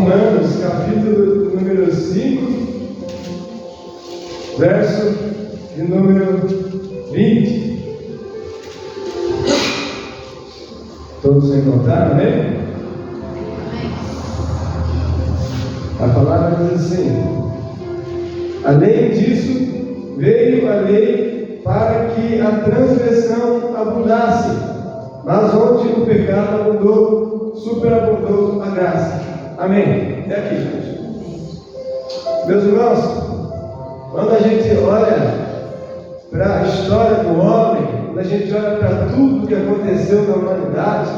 Romanos, capítulo número 5, verso de número 20. Todos encontraram, amém? A palavra diz assim: além disso, veio a lei para que a transgressão abundasse, mas onde o pecado abundou, superabundou a graça. Amém? É aqui, gente. Meus irmãos, quando a gente olha para a história do homem, quando a gente olha para tudo que aconteceu na humanidade,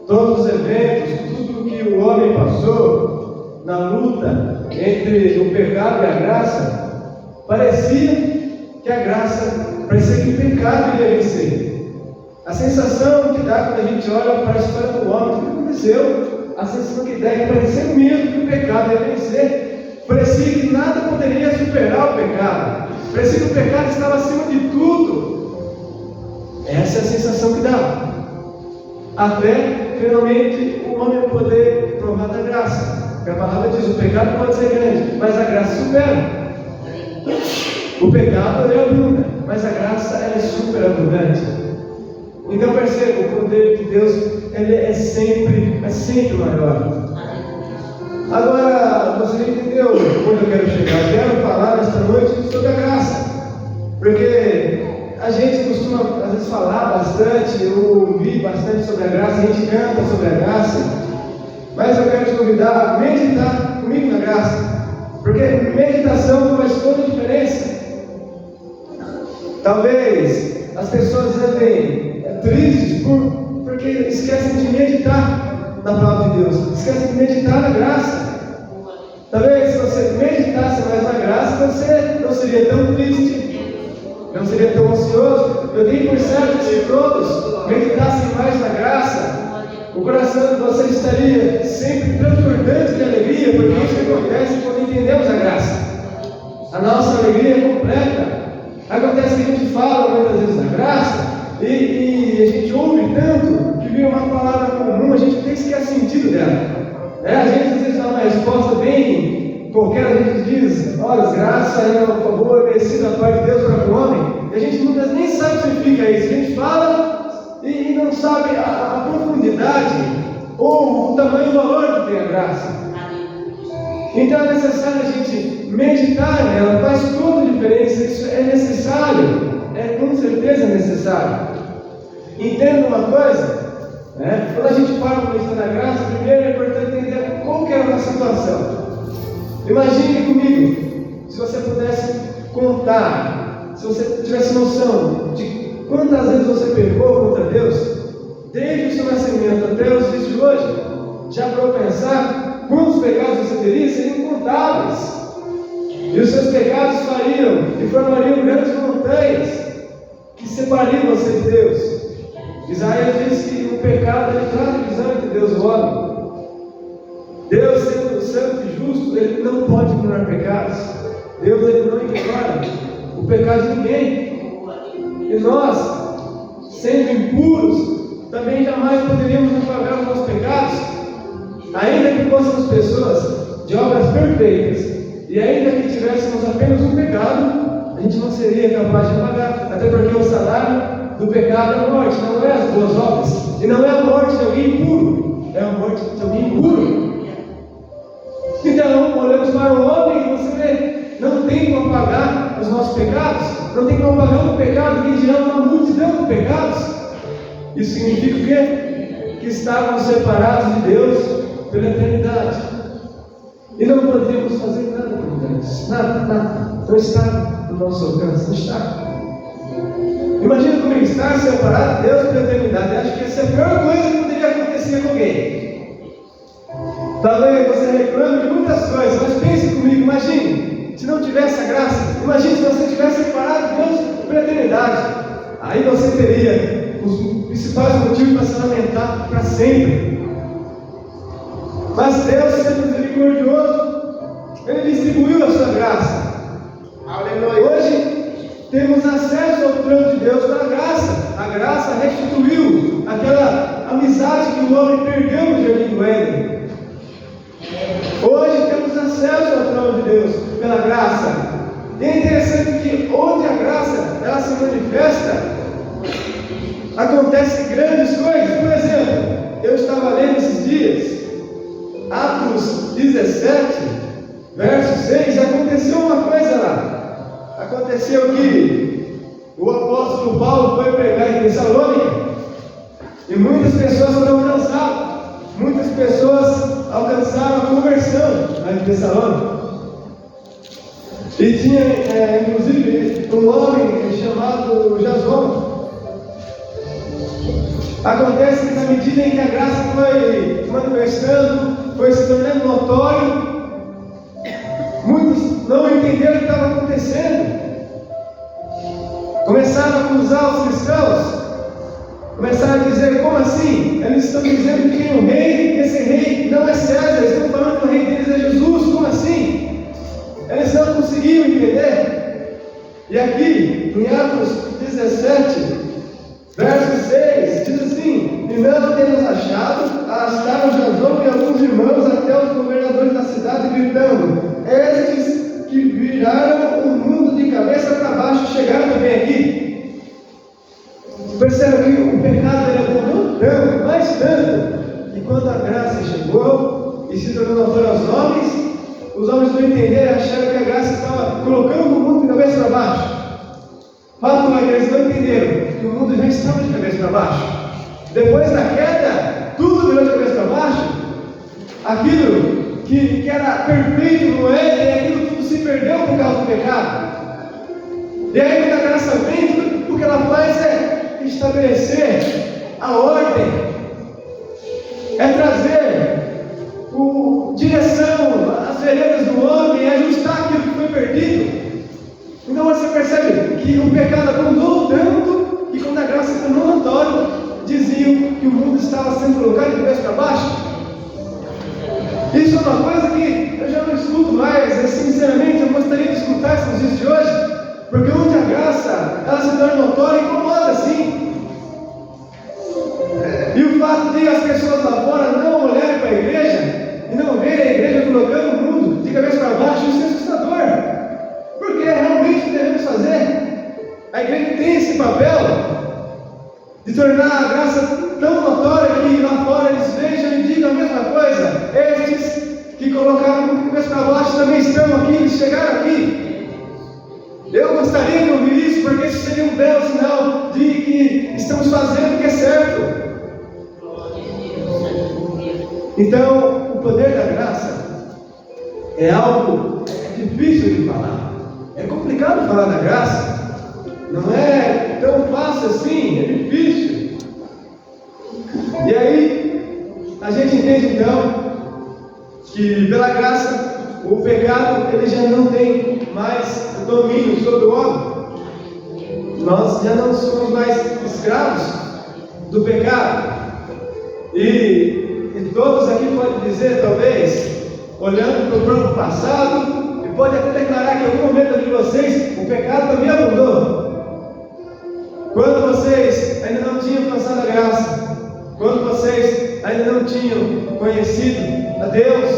todos os eventos, tudo que o homem passou na luta entre o pecado e a graça, parecia que o pecado ia vencer. A sensação que dá quando a gente olha para a história do homem, o que aconteceu, a sensação que dá é que parecia mesmo que o pecado ia vencer. Parecia que nada poderia superar o pecado. Parecia que o pecado estava acima de tudo. Essa é a sensação que dá. Até, finalmente, o homem poder provar da graça. Porque a palavra diz: o pecado pode ser grande, mas a graça supera. O pecado é abunda, mas a graça é superabundante. Então perceba, o poder de Deus ele é sempre maior. Agora, você entendeu onde eu quero chegar? Eu quero falar nesta noite sobre a graça, porque a gente costuma às vezes falar bastante, eu ouvi bastante sobre a graça, a gente canta sobre a graça, mas eu quero te convidar a meditar comigo na graça, porque meditação faz toda a diferença. Talvez as pessoas andem tristes porque esquecem de meditar na palavra de Deus, esquecem de meditar na graça. Talvez se você meditasse mais na graça, você não seria tão triste, não seria tão ansioso. Eu tenho por certo que se todos meditassem mais na graça, o coração de vocês estaria sempre transbordante de alegria, porque isso acontece quando entendemos a graça. A nossa alegria é completa. Acontece que a gente fala muitas vezes da graça e a gente ouve tanto que vira uma palavra comum, a gente nem sequer sentido dela. A gente às vezes dá uma resposta bem qualquer, a gente diz: olha, graça é um favor merecido da parte de Deus para o homem, e a gente muitas vezes nem sabe o que significa isso. A gente fala e não sabe a profundidade ou o tamanho e o valor que tem a graça. Então é necessário a gente meditar nela, faz toda a diferença, isso é necessário, com certeza necessário. Entenda uma coisa, quando a gente fala para meditar na graça, primeiro é importante entender qual que era a situação. Imagine comigo, se você pudesse contar, se você tivesse noção de quantas vezes você pecou contra Deus, desde o seu nascimento até os dias de hoje, já para pensar quantos pecados você teria, seriam incontáveis. E os seus pecados fariam e formariam grandes montanhas que separariam você de Deus. Isaías diz que o pecado traz divisão entre Deus e o homem. Deus, sendo santo e justo, ele não pode ignorar pecados. Deus ele não ignora o pecado de ninguém. E nós, sendo impuros, também jamais poderíamos apagar os nossos pecados. Ainda que fôssemos pessoas de obras perfeitas, e ainda que tivéssemos apenas um pecado, a gente não seria capaz de pagar, até porque o salário do pecado é a morte, não é as boas obras, e não é a morte de alguém impuro, é a morte de alguém impuro. Então, olhamos para o homem e você vê, não tem como apagar os nossos pecados, não tem como apagar um pecado, que dirá uma multidão de pecados. Isso significa o quê? Que estávamos separados de Deus pela eternidade, e não poderíamos fazer nada por Deus, nada, não está no nosso alcance, não está. Imagina comigo, estar separado de Deus pela eternidade. Acho que essa é a pior coisa que poderia acontecer com alguém. Talvez você reclame de muitas coisas, mas pense comigo, imagine, se não tivesse a graça, imagine se você tivesse separado de Deus pela eternidade. Aí você teria os principais motivos para se lamentar para sempre. Mas Deus, sendo misericordioso, Ele distribuiu a sua graça. Aleluia. Hoje temos acesso ao trono de Deus pela graça. A graça restituiu aquela amizade que o homem perdeu no jardim do Éden. acesso ao trono de Deus pela graça. E é interessante que onde a graça ela se manifesta, acontecem grandes coisas. Por exemplo, eu estava lendo esses dias, Atos 17, verso 6, e aconteceu uma coisa lá. Aconteceu que o apóstolo Paulo foi pregar em Tessalônica, e muitas pessoas foram alcançadas. Muitas pessoas alcançaram a conversão lá em Tessalônica. E tinha, inclusive, um homem chamado Jason. Acontece que na medida em que a graça foi manifestando, foi se tornando notório, muitos não entenderam o que estava acontecendo. Começaram a acusar os cristãos. Começaram a dizer: como assim? Eles estão dizendo que tem um rei, e esse rei não é César. Eles estão falando que o rei deles é Jesus. Como assim? Eles não conseguiam entender. E aqui, em Atos 17, verso 6, diz assim: e não temos achado, arrastaram Jason e alguns irmãos até os governadores da cidade, gritando: estes que viraram o mundo de cabeça para baixo chegaram também aqui. Percebe que o pecado abundou tanto, mais tanto, que quando a graça chegou e se tornou notória aos homens, os homens não entenderam, acharam que a graça estava colocando o mundo de cabeça para baixo. Fato é que eles não entenderam que o mundo já estava de cabeça para baixo. Depois da queda, tudo virou de cabeça para baixo. Aquilo que era perfeito no Éden, aquilo tudo se perdeu por causa do pecado. E aí, quando a graça vem, o que ela faz é estabelecer a ordem, é trazer direção às veredas do homem, é ajustar aquilo que foi perdido. Então você percebe que o pecado abundou tanto que quando a graça se tornou notória, diziam que o mundo estava sendo colocado de cabeça para baixo. Isso é uma coisa que eu já não escuto mais. Sinceramente, eu gostaria de escutar isso nos dias de hoje, porque onde a graça ela se torna notória, incomoda sim. E o fato de as pessoas lá fora não olharem para a igreja e não verem a igreja colocando o mundo de cabeça para baixo, isso é assustador. Porque é realmente o que devemos fazer. A igreja tem esse papel de tornar a graça tão notória que lá fora eles vejam e digam a mesma coisa. Estes que colocaram o mundo de cabeça para baixo também estão aqui, eles chegaram aqui. Eu gostaria de ouvir isso, porque isso seria um belo sinal de que estamos fazendo o que é certo. Então, o poder da graça é algo difícil de falar. É complicado falar da graça. Não é tão fácil assim, é difícil. E aí, a gente entende então que pela graça o pecado ele já não tem mais domínio sobre o homem. Nós já não somos mais escravos do pecado. E todos aqui podem dizer, talvez, olhando para o próprio passado, e pode até declarar que em algum momento de vocês o pecado também abundou. Quando vocês ainda não tinham alcançado a graça, quando vocês ainda não tinham conhecido a Deus,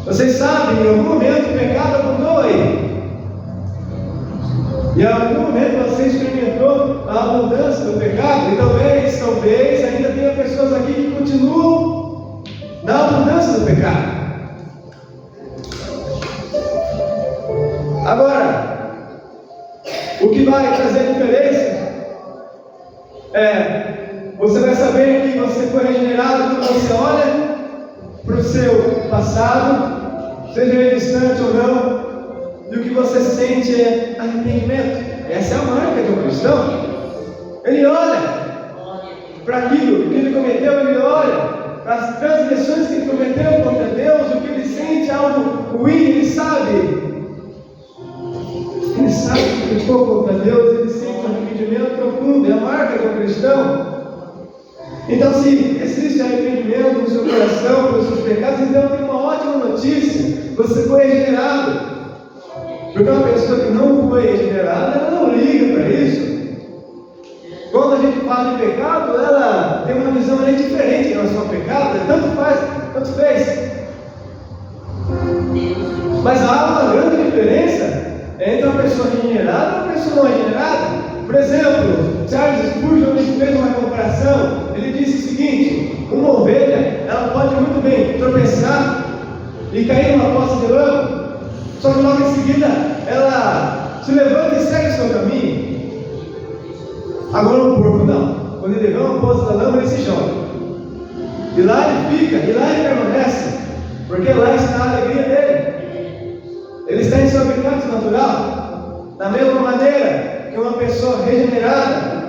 vocês sabem, em algum momento o pecado abundou aí. E em algum momento você experimentou a abundância do pecado. E talvez ainda tenha pessoas aqui que continuam na abundância do pecado. Agora, o que vai trazer diferença é, você vai saber que você foi regenerado quando você olha para o seu passado, seja ele distante ou não, e o que você sente é arrependimento. Essa é a marca de um cristão. Ele olha para aquilo que ele cometeu, ele olha para as transgressões que ele cometeu contra Deus, o que ele sente algo ruim, ele sabe que pecou contra Deus, ele sente um arrependimento profundo, é a marca de um cristão. Então, se existe arrependimento no seu coração pelos seus pecados, então tem uma ótima notícia: você foi regenerado. Porque uma pessoa que não foi regenerada, ela não liga para isso. Quando a gente fala de pecado, ela tem uma visão diferente em relação ao pecado. Tanto faz, tanto fez. pessoa regenerada ou uma pessoa não regenerada. Por exemplo, Charles Spurgeon fez uma comparação. Ele disse o seguinte: uma ovelha, ela pode muito bem tropeçar e cair numa poça de lama, só que logo em seguida ela se levanta e segue o seu caminho. Agora o porco não. Quando ele vê uma poça da lama, ele se joga. E lá ele fica, e lá ele permanece, porque lá está a alegria dele. Ele está em seu habitat natural. Da mesma maneira que uma pessoa regenerada,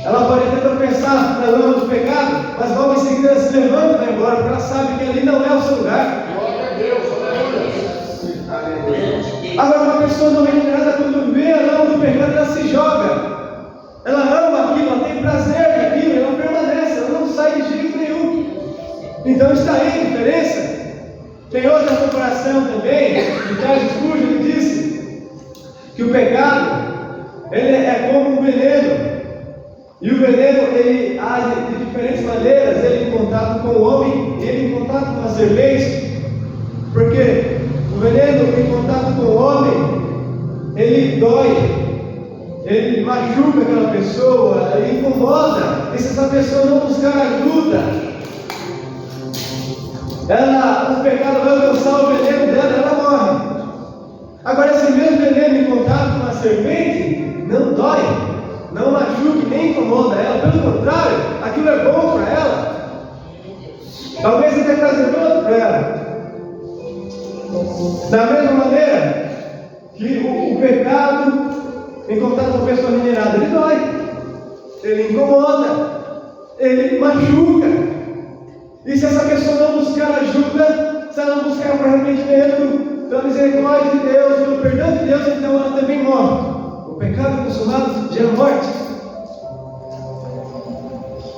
ela pode até tropeçar na lama do pecado, mas logo em seguida ela se levanta e vai embora, porque ela sabe que ali não é o seu lugar. Glória a Deus, aleluia. Agora, uma pessoa não regenerada, quando vê a lama do pecado, ela se joga. Ela ama aquilo, ela tem prazer naquilo, ela permanece, ela não sai de jeito nenhum. Então está aí a diferença. Tem outra comparação também, de Charles Spurgeon, ele disse que o pecado, ele é como um veneno. E o veneno, ele age de diferentes maneiras, ele em contato com o homem, ele em contato com a serpente. Porque o veneno em contato com o homem, ele dói, ele machuca aquela pessoa, ele incomoda. E se essa pessoa não buscar ajuda, o pecado vai alcançar o veneno dela, ela morre. Agora, esse mesmo veneno em contato com a serpente não dói, não machuca, nem incomoda ela. Pelo contrário, aquilo é bom para ela. Talvez até prazeroso para ela. Da mesma maneira que o pecado em contato com a pessoa regenerada, ele dói, ele incomoda, ele machuca. E se essa pessoa não buscar ajuda, se ela não buscar o arrependimento, pela misericórdia de Deus, pelo perdão de Deus, então ela também morre. O pecado consumado gera morte.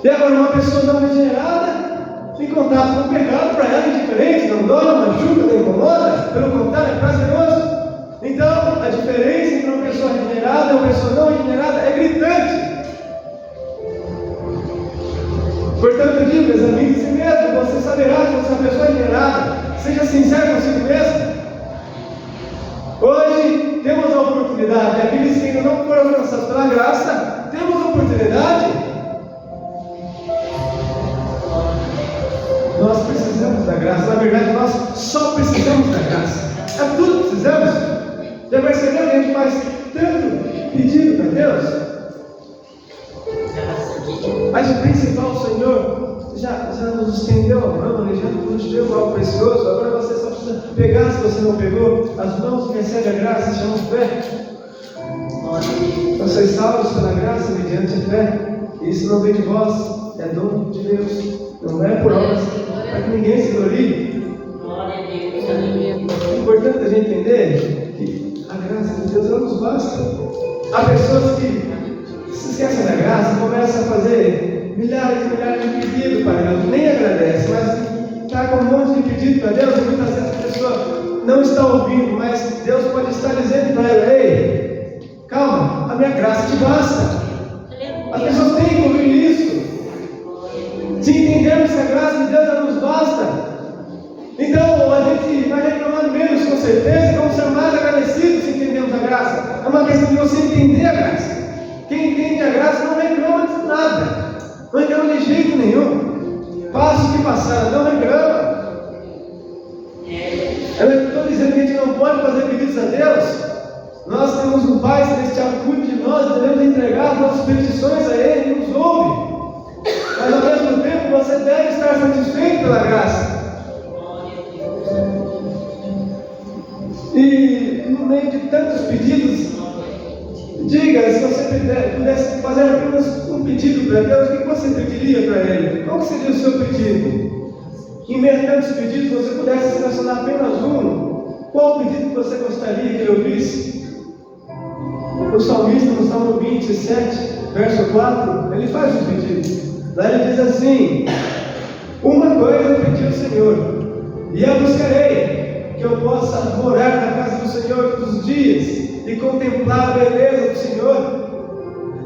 E agora, uma pessoa não regenerada, em contato com o pecado, para ela é diferente, não dói, não machuca, não incomoda, pelo contrário, é prazeroso. Então, a diferença entre uma pessoa regenerada e uma pessoa não regenerada é gritante. Portanto, eu digo, examine si mesmo, você saberá se você é uma pessoa regenerada. Seja sincero consigo mesmo. Hoje temos a oportunidade, aqueles que ainda não foram alcançados pela graça, temos a oportunidade. Nós precisamos da graça, na verdade nós só precisamos da graça. É tudo que precisamos. Já percebeu que a gente faz tanto pedido para Deus? Mas o principal, o Senhor já nos estendeu a mão, Ele já nos deu algo precioso. Agora você só precisa pegar, se você não pegou, as mãos que recebem a graça, se chamam fé. Nós sois salvos pela graça mediante a fé. Isso não vem de vós, é dom de Deus. Não é por obras, para que ninguém se glorie. É importante a gente entender que a graça de Deus ela nos basta. Há pessoas que se esquecem da graça, começam a fazer milhares e milhares de pedidos para Deus, nem agradece, mas está com um monte de pedido para Deus, e muitas vezes a pessoa não está ouvindo, mas Deus pode estar dizendo para ela: ei, calma, a minha graça te basta. As pessoas têm que ouvir isso. Se entendermos que a graça de Deus ela nos basta, então a gente vai reclamar menos, com certeza, e vamos ser mais agradecidos se entendermos a graça. É uma questão de você entender a graça. Quem entende a graça não reclama de nada, não reclama de jeito nenhum. Passa o que passar, não reclama. Eu estou dizendo que a gente não pode fazer pedidos a Deus. Nós temos um Pai Celestial que cuida de nós, devemos entregar as nossas petições a Ele, Ele nos ouve. Mas ao mesmo tempo você deve estar satisfeito pela graça. E no meio de tantos pedidos, diga, se você pudesse fazer apenas um pedido para Deus, o que você pediria para Ele? Qual seria o seu pedido? Em meio a tantos pedidos, você pudesse selecionar apenas um, qual pedido que você gostaria que ele ouvisse? O salmista, no Salmo 27, verso 4, ele faz um pedido. Lá ele diz assim: uma coisa eu pedi ao Senhor, e a buscarei, que eu possa morar na casa do Senhor todos os dias e contemplar a beleza do Senhor.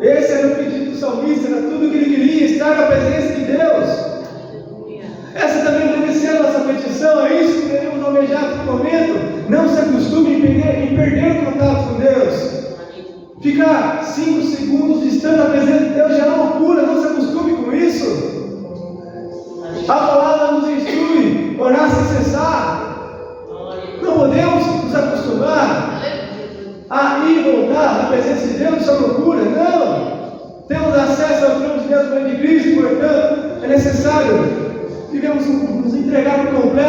Esse era o pedido do salmista, era tudo que ele queria, estar na presença de Deus. Essa também deve ser a nossa petição, é isso que devemos almejar no momento. Não se acostume em perder o contato com Deus.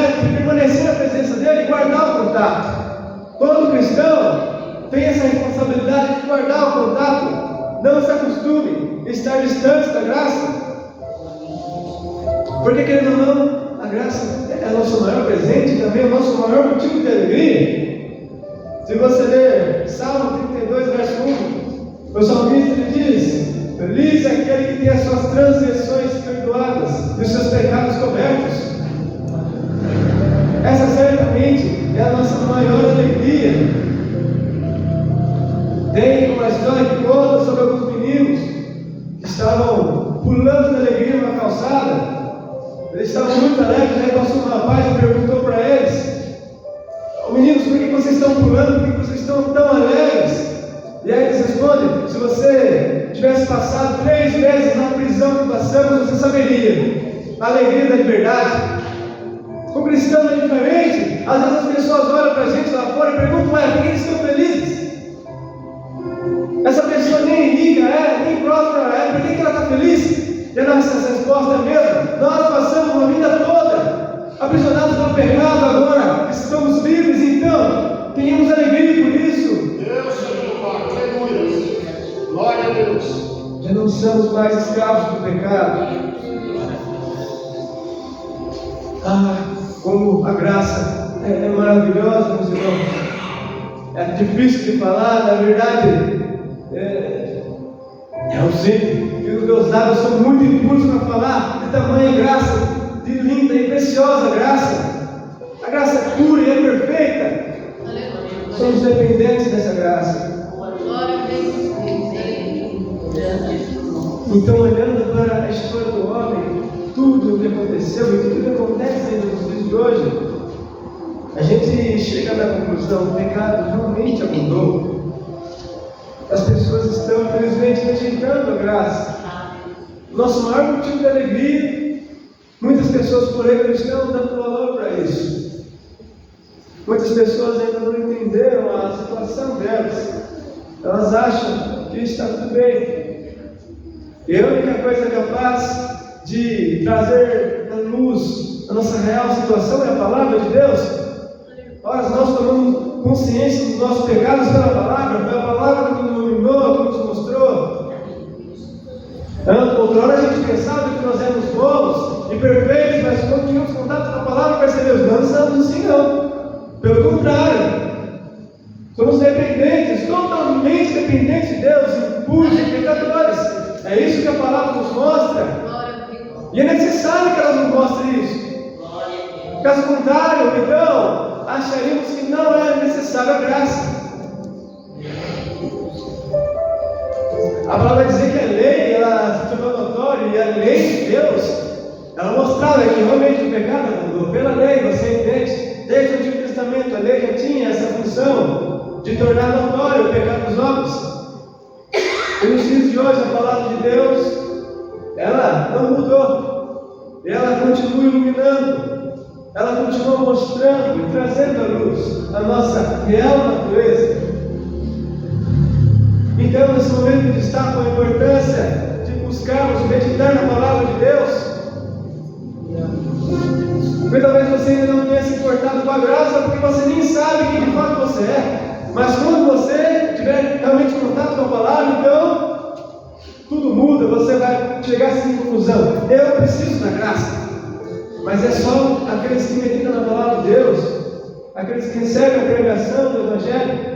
oportunidade de permanecer na presença dele e guardar o contato. Todo cristão tem essa responsabilidade de guardar o contato. Não se acostume a estar distante da graça. Porque, querendo ou não, a graça é o nosso maior presente, também é o nosso maior motivo de alegria. Se você ler Salmo 32, verso 1, o salmista ele diz: feliz é aquele que tem as suas transgressões perdoadas e os seus pecados cobertos. Essa certamente é a nossa maior alegria. Tem uma história que conta sobre alguns meninos que estavam pulando de alegria numa calçada. Eles estavam muito alegres, aí passou um rapaz e perguntou para eles: meninos, por que vocês estão pulando? Por que vocês estão tão alegres? E aí eles respondem: se você tivesse passado 3 meses na prisão que passamos, você saberia a alegria da liberdade. O cristão é diferente. Às vezes as pessoas olham para a gente lá fora e perguntam: por que eles estão felizes? Essa pessoa nem rica é, nem próspera é, por que ela está feliz? E a nossa resposta é a mesma. Nós passamos uma vida toda aprisionados pelo pecado, agora estamos livres, então tenhamos alegria por isso. Deus, Senhor, aleluia. Glória a Deus. Já não somos mais escravos do pecado. Como a graça é maravilhosa, meus irmãos. É difícil de falar, na verdade, eu sei que os meus lábios são muito impuros para falar de tamanha graça, de linda e preciosa graça. A graça é pura e é perfeita. Somos dependentes dessa graça. Então, olhando para a história do homem, tudo o que aconteceu e tudo que acontece ainda nos dias de hoje, a gente chega na conclusão: o pecado realmente abundou. As pessoas estão, infelizmente, rejeitando a graça. Nosso maior motivo de alegria, muitas pessoas por aí não estão dando valor para isso. Muitas pessoas ainda não entenderam a situação delas. Elas acham que está tudo bem. E a única coisa capaz de trazer à luz a nossa real situação é a palavra de Deus. Ora, nós tomamos consciência dos nossos pecados pela palavra. Foi a palavra que nos iluminou, que nos mostrou. Outrora a gente pensava que nós éramos bons e perfeitos, mas quando tínhamos contato com a palavra, percebemos: não somos assim não. Pelo contrário, somos dependentes, totalmente dependentes de Deus, impuros e pecadores. É isso que a palavra nos mostra. E é necessário que ela nos mostre isso. Caso contrário, então, acharíamos que não é necessária a graça. A palavra vai dizer que a lei, ela se tornou notória, e a lei de Deus, ela mostrava que realmente o pecado mudou. Pela lei, você entende? Desde o Antigo Testamento, a lei já tinha essa função de tornar notório o pecado dos homens. E nos dias de hoje, a palavra de Deus, ela não mudou. Ela continua iluminando. Ela continua mostrando e trazendo à luz a nossa real natureza. Então, nesse momento, eu destaco a importância de buscarmos meditar na palavra de Deus. Porque talvez você ainda não tenha se importado com a graça, porque você nem sabe quem de fato você é. Mas quando você tiver realmente contato com a palavra, então tudo muda. Você vai chegar a essa conclusão: eu preciso da graça. Mas é só aqueles que meditam na palavra de Deus, aqueles que recebem a pregação do Evangelho.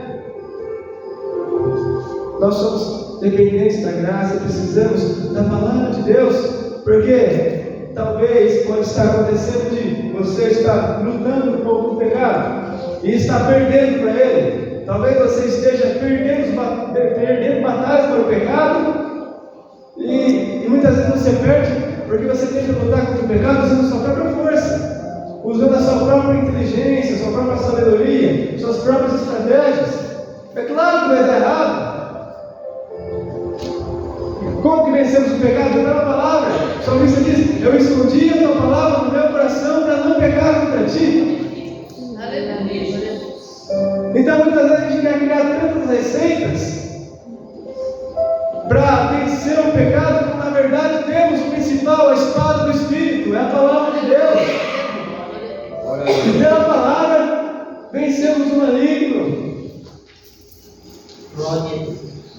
Nós somos dependentes da graça, precisamos da palavra de Deus, porque talvez pode estar acontecendo de você estar lutando contra o pecado e está perdendo para ele. Talvez você esteja perdendo batalhas para o pecado e muitas vezes você perde porque você tenta lutar contra o pecado usando sua própria força, usando a sua própria inteligência, sua própria sabedoria, suas próprias estratégias. É claro que vai dar errado. Como que vencemos o pecado? Pela palavra. O salmista diz: eu escondi a tua palavra no meu coração para não pecar contra ti. Aleluia. Então muitas vezes a gente quer criar tantas receitas para vencer o pecado, quando na verdade temos o principal, a espada do Espírito, é a palavra de Deus. E pela palavra vencemos o maligno.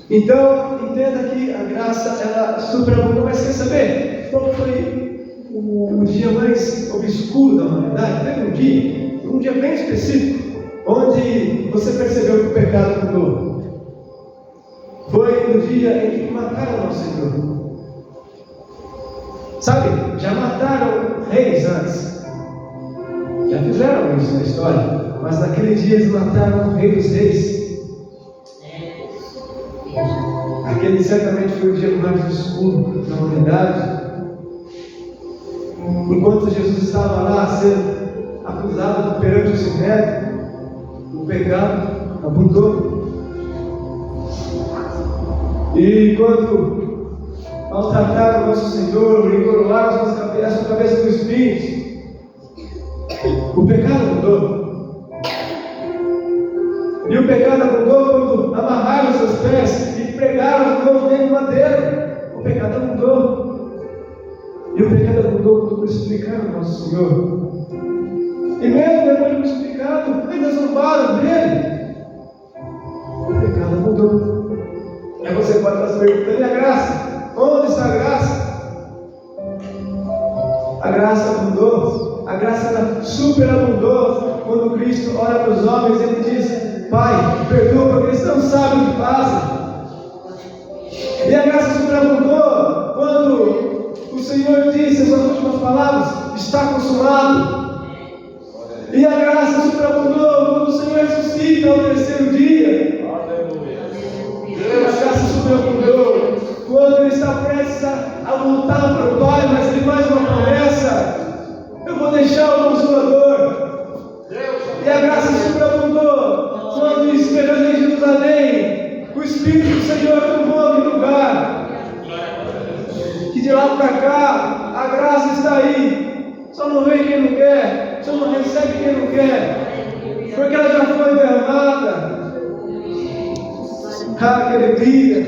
Então, entenda que a graça, ela superabundou. Mas quer saber qual foi o dia mais obscuro da humanidade? Teve um dia bem específico, onde você percebeu que o pecado mudou. Foi no dia em que mataram o nosso Senhor. Sabe, já mataram reis antes. Já fizeram isso na história. Mas naquele dia eles mataram o Rei dos Reis. Aquele certamente foi o dia mais escuro da humanidade. Enquanto Jesus estava lá sendo acusado perante o Sinédrio, o pecado abundou. E quando maltrataram o nosso Senhor e coroaram a sua cabeça com espinhos, o pecado mudou. E o pecado mudou quando amarraram seus pés e pregaram as mãos dele no madeiro. O pecado mudou. E o pecado mudou quando crucificaram o nosso Senhor. E mesmo depois de crucificado, ainda zombaram dele. O pecado mudou. Aí você pode estar se perguntando: e a graça? Onde está a graça? A graça mudou. A graça superabundou quando Cristo olha para os homens e ele diz: Pai, perdoa porque eles não sabem o que fazem. E a graça superabundou quando o Senhor disse as suas últimas palavras: está consumado. E a graça superabundou quando o Senhor ressuscita ao terceiro dia. A graça superabundou quando ele está prestes a voltar para o Pai, mas ele faz uma promessa: eu vou deixar o Consolador. E a graça superabundou quando, esperando em Jerusalém, o Espírito do Senhor tomou aquele lugar. Que de lá para cá, a graça está aí. Só não vem quem não quer, só não recebe quem não quer, porque ela já foi derramada. Ah, que alegria!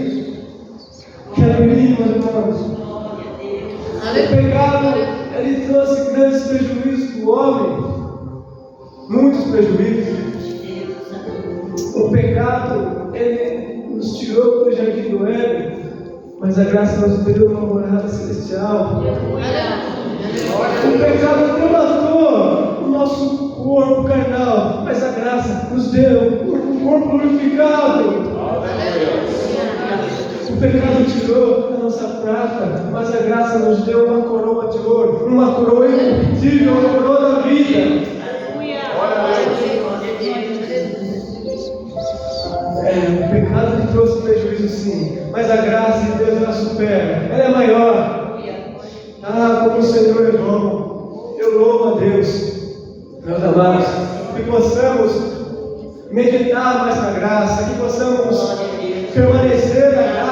Que alegria, meus irmãos! O pecado, ele trouxe grandes prejuízos para o homem. Muitos prejuízos. O pecado, ele nos tirou do jardim do Éden, mas a graça nos deu uma morada celestial. O pecado não matou o nosso corpo carnal, mas a graça nos deu um corpo glorificado. O pecado tirou a nossa prata, mas a graça nos deu uma coroa de ouro, uma coroa incorruptível, uma coroa da vida. O pecado lhe trouxe prejuízo, sim, mas a graça de Deus ela supera, ela é maior. Ah, como o Senhor é bom! Eu louvo a Deus, meus amados, que possamos meditar mais na graça, que possamos permanecer na graça.